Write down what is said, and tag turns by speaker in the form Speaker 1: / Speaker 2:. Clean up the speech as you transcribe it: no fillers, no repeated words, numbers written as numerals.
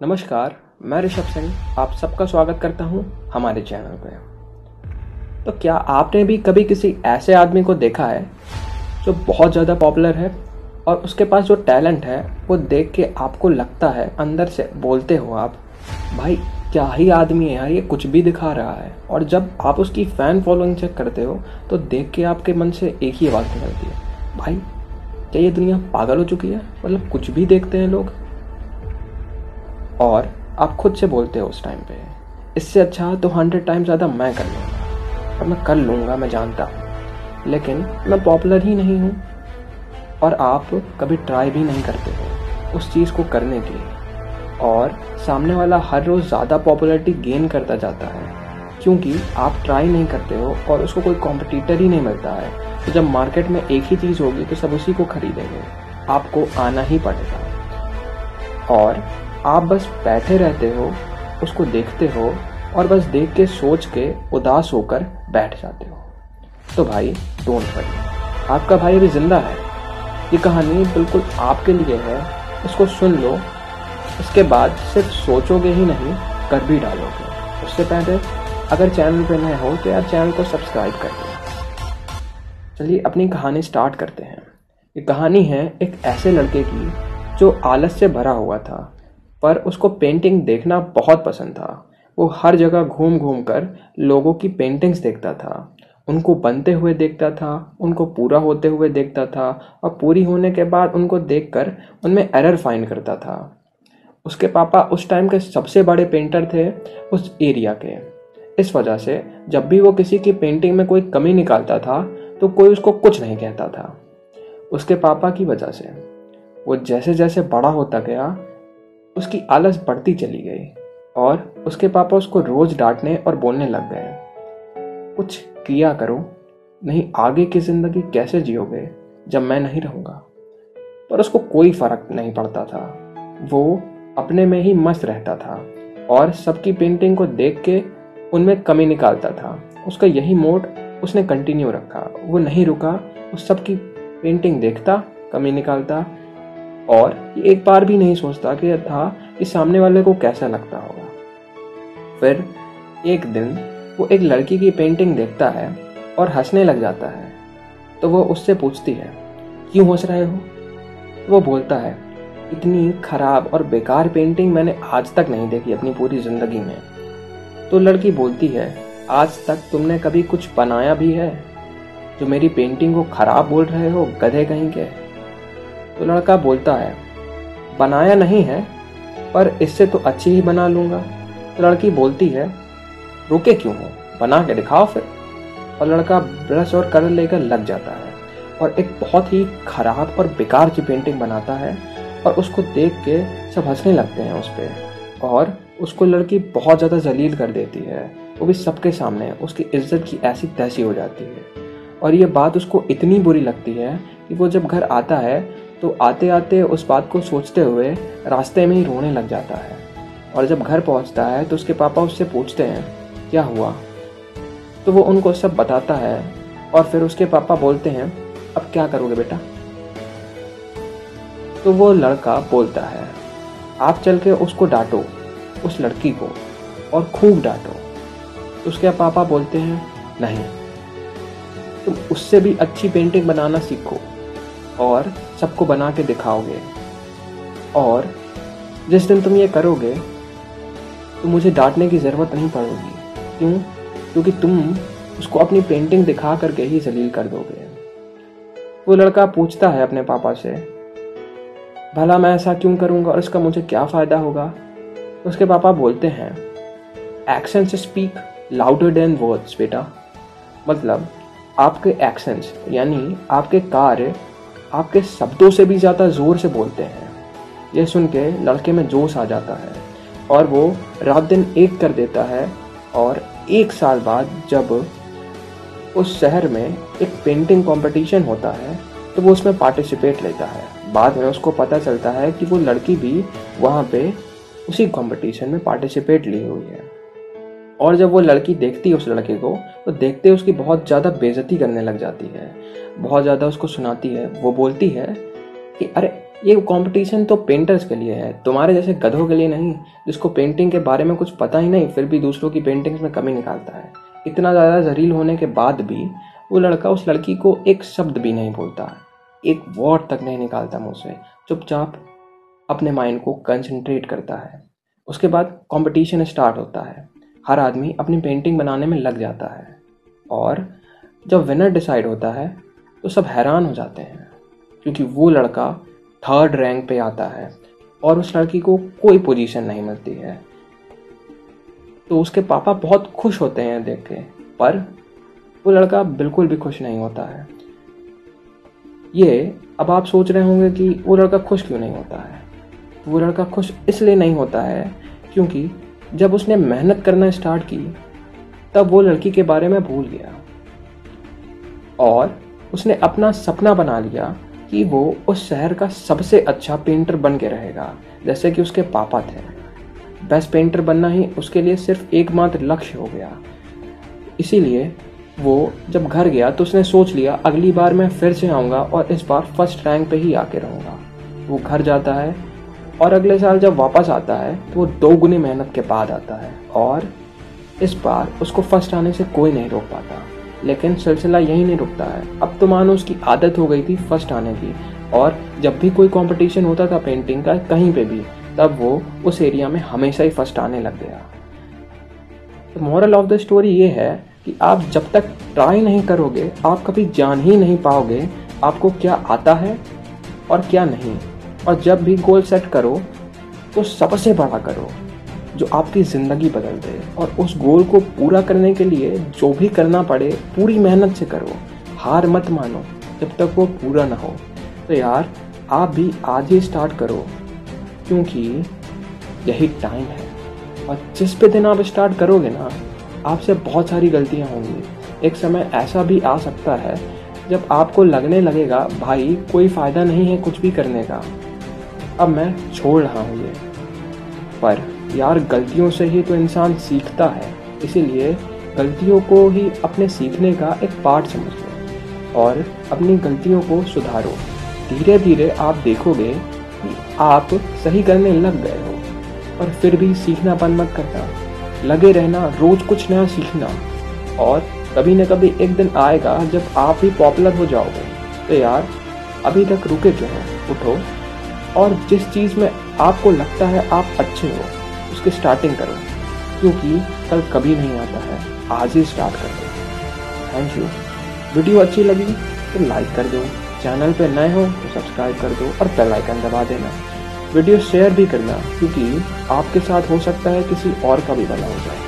Speaker 1: नमस्कार, मैं ऋषभ सिंह आप सबका स्वागत करता हूं हमारे चैनल पे। तो क्या आपने भी कभी किसी ऐसे आदमी को देखा है जो बहुत ज़्यादा पॉपुलर है और उसके पास जो टैलेंट है वो देख के आपको लगता है, अंदर से बोलते हो आप, भाई क्या ही आदमी है यार, ये कुछ भी दिखा रहा है। और जब आप उसकी फ़ैन फॉलोइंग चेक करते हो तो देख के आपके मन से एक ही आवाज़ निकलती है, भाई क्या ये दुनिया पागल हो चुकी है, मतलब कुछ भी देखते हैं लोग। और आप खुद से बोलते हो उस टाइम पे, इससे अच्छा तो 100 टाइम ज़्यादा मैं कर लूँगा। और मैं कर लूँगा, मैं जानता हूँ, लेकिन मैं पॉपुलर ही नहीं हूँ। और आप कभी ट्राई भी नहीं करते हो उस चीज़ को करने की, और सामने वाला हर रोज़ ज़्यादा पॉपुलैरिटी गेन करता जाता है क्योंकि आप ट्राई नहीं करते हो और उसको कोई कॉम्पिटिटर ही नहीं मिलता है। तो जब मार्केट में एक ही चीज़ होगी तो सब उसी को खरीदेंगे, आपको आना ही पड़ेगा। और आप बस बैठे रहते हो, उसको देखते हो और बस देख के सोच के उदास होकर बैठ जाते हो। तो भाई डोंट वरी, आपका भाई अभी जिंदा है। ये कहानी बिल्कुल आपके लिए है, इसको सुन लो। इसके बाद सिर्फ सोचोगे ही नहीं, कर भी डालोगे। उससे पहले अगर चैनल पर नए हो तो यार चैनल को सब्सक्राइब कर दो। चलिए अपनी कहानी स्टार्ट करते हैं। ये कहानी है एक ऐसे लड़के की जो आलस से भरा हुआ था, पर उसको पेंटिंग देखना बहुत पसंद था। वो हर जगह घूम घूम कर लोगों की पेंटिंग्स देखता था, उनको बनते हुए देखता था, उनको पूरा होते हुए देखता था और पूरी होने के बाद उनको देखकर उनमें एरर फाइंड करता था। उसके पापा उस टाइम के सबसे बड़े पेंटर थे उस एरिया के। इस वजह से जब भी वो किसी की पेंटिंग में कोई कमी निकालता था तो कोई उसको कुछ नहीं कहता था। उसके पापा की वजह से वो जैसे जैसे बड़ा होता गया, उसकी आलस बढ़ती चली गई और उसके पापा उसको रोज डांटने और बोलने लग गए, कुछ किया करो, नहीं आगे की जिंदगी कैसे जियोगे जब मैं नहीं रहूंगा। पर उसको कोई फर्क नहीं पड़ता था, वो अपने में ही मस्त रहता था और सबकी पेंटिंग को देख के उनमें कमी निकालता था। उसका यही मोड उसने कंटिन्यू रखा, वो नहीं रुका। उस सबकी पेंटिंग देखता, कमी निकालता और एक बार भी नहीं सोचता कि सामने वाले को कैसा लगता होगा। फिर एक दिन वो एक लड़की की पेंटिंग देखता है और हंसने लग जाता है। तो वो उससे पूछती है, क्यों हंस रहे हो? तो वो बोलता है, इतनी खराब और बेकार पेंटिंग मैंने आज तक नहीं देखी अपनी पूरी जिंदगी में। तो लड़की बोलती है, आज तक तुमने कभी कुछ बनाया भी है जो मेरी पेंटिंग को खराब बोल रहे हो, गधे कहीं के? तो लड़का बोलता है, बनाया नहीं है पर इससे तो अच्छी ही बना लूंगा। तो लड़की बोलती है, रुके क्यों हो, बना के दिखाओ फिर। और लड़का ब्रश और कलर लेकर लग जाता है और एक बहुत ही खराब और बेकार सी पेंटिंग बनाता है। और उसको देख के सब हंसने लगते हैं उस पर और उसको लड़की बहुत ज़्यादा जलील कर देती है, वो भी सबके सामने। उसकी इज्जत की ऐसी तैसी हो जाती है और ये बात उसको इतनी बुरी लगती है कि वो जब घर आता है तो आते आते उस बात को सोचते हुए रास्ते में ही रोने लग जाता है। और जब घर पहुंचता है तो उसके पापा उससे पूछते हैं, क्या हुआ? तो वो उनको सब बताता है और फिर उसके पापा बोलते हैं, अब क्या करोगे बेटा? तो वो लड़का बोलता है, आप चल के उसको डांटो, उस लड़की को, और खूब डांटो। तो उसके पापा बोलते हैं, नहीं, तुम उससे भी अच्छी पेंटिंग बनाना सीखो और सबको बना के दिखाओगे। और जिस दिन तुम ये करोगे तो मुझे डांटने की ज़रूरत नहीं पड़ेगी। क्यों? क्योंकि तुम उसको अपनी पेंटिंग दिखा करके ही जलील कर दोगे। वो लड़का पूछता है अपने पापा से, भला मैं ऐसा क्यों करूँगा और इसका मुझे क्या फ़ायदा होगा? उसके पापा बोलते हैं, actions speak louder than words बेटा। मतलब आपके एक्शंस यानी आपके कार्य आपके शब्दों से भी ज़्यादा ज़ोर से बोलते हैं। यह सुन के लड़के में जोश आ जाता है और वो रात दिन एक कर देता है। और 1 साल बाद जब उस शहर में एक पेंटिंग कंपटीशन होता है तो वो उसमें पार्टिसिपेट लेता है। बाद में उसको पता चलता है कि वो लड़की भी वहाँ पे उसी कंपटीशन में पार्टिसिपेट ली हुई है। और जब वो लड़की देखती है उस लड़के को तो देखते ही उसकी बहुत ज़्यादा बेइज्जती करने लग जाती है, बहुत ज़्यादा उसको सुनाती है। वो बोलती है कि अरे ये कंपटीशन तो पेंटर्स के लिए है, तुम्हारे जैसे गधों के लिए नहीं, जिसको पेंटिंग के बारे में कुछ पता ही नहीं फिर भी दूसरों की पेंटिंग्स में कमी निकालता है। इतना ज़्यादा जलील होने के बाद भी वो लड़का उस लड़की को एक शब्द भी नहीं बोलता है, एक वर्ड तक नहीं निकालता मुँह से, चुपचाप अपने माइंड को कंसंट्रेट करता है। उसके बाद कंपटीशन स्टार्ट होता है, हर आदमी अपनी पेंटिंग बनाने में लग जाता है और जब विनर डिसाइड होता है तो सब हैरान हो जाते हैं क्योंकि वो लड़का 3rd रैंक पे आता है और उस लड़की को कोई पोजीशन नहीं मिलती है। तो उसके पापा बहुत खुश होते हैं देख के, पर वो लड़का बिल्कुल भी खुश नहीं होता है। ये अब आप सोच रहे होंगे कि वो लड़का खुश क्यों नहीं होता है। वो लड़का खुश इसलिए नहीं होता है क्योंकि जब उसने मेहनत करना स्टार्ट की तब वो लड़की के बारे में भूल गया और उसने अपना सपना बना लिया कि वो उस शहर का सबसे अच्छा पेंटर बन के रहेगा, जैसे कि उसके पापा थे। बेस्ट पेंटर बनना ही उसके लिए सिर्फ एकमात्र लक्ष्य हो गया। इसीलिए वो जब घर गया तो उसने सोच लिया अगली बार मैं फिर से आऊँगा और इस बार 1st रैंक पे ही आके रहूँगा। वो घर जाता है और अगले साल जब वापस आता है तो वो 2 गुनी मेहनत के बाद आता है और इस बार उसको फर्स्ट आने से कोई नहीं रोक पाता। लेकिन सिलसिला यही नहीं रुकता है, अब तो मानो उसकी आदत हो गई थी फर्स्ट आने की और जब भी कोई कंपटीशन होता था पेंटिंग का कहीं पे भी, तब वो उस एरिया में हमेशा ही फर्स्ट आने लग गया। तो मोरल ऑफ द स्टोरी ये है कि आप जब तक ट्राई नहीं करोगे आप कभी जान ही नहीं पाओगे आपको क्या आता है और क्या नहीं। और जब भी गोल सेट करो तो सबसे बड़ा करो जो आपकी ज़िंदगी बदल दे और उस गोल को पूरा करने के लिए जो भी करना पड़े पूरी मेहनत से करो, हार मत मानो जब तक वो पूरा ना हो। तो यार आप भी आज ही स्टार्ट करो क्योंकि यही टाइम है और जिस पे दिन आप स्टार्ट करोगे ना आपसे बहुत सारी गलतियां होंगी। एक समय ऐसा भी आ सकता है जब आपको लगने लगेगा भाई कोई फ़ायदा नहीं है कुछ भी करने का, अब मैं छोड़ रहा हूँ ये। पर यार गलतियों से ही तो इंसान सीखता है, इसीलिए गलतियों को ही अपने सीखने का एक पार्ट समझ लो और अपनी गलतियों को सुधारो। धीरे धीरे आप देखोगे कि आप सही करने लग गए हो और फिर भी सीखना बंद मत करना, लगे रहना, रोज कुछ नया सीखना और कभी न कभी एक दिन आएगा जब आप भी पॉपुलर हो जाओगे। तो यार अभी तक रुके क्यों हो, उठो और जिस चीज़ में आपको लगता है आप अच्छे हो उसकी स्टार्टिंग करो क्योंकि कल कभी नहीं आता है, आज ही स्टार्ट कर दो। Thank you. वीडियो अच्छी लगी तो लाइक कर दो, चैनल पे नए हो तो सब्सक्राइब कर दो और बेल आइकन दबा देना। वीडियो शेयर भी करना क्योंकि आपके साथ हो सकता है किसी और का भी भला हो जाए।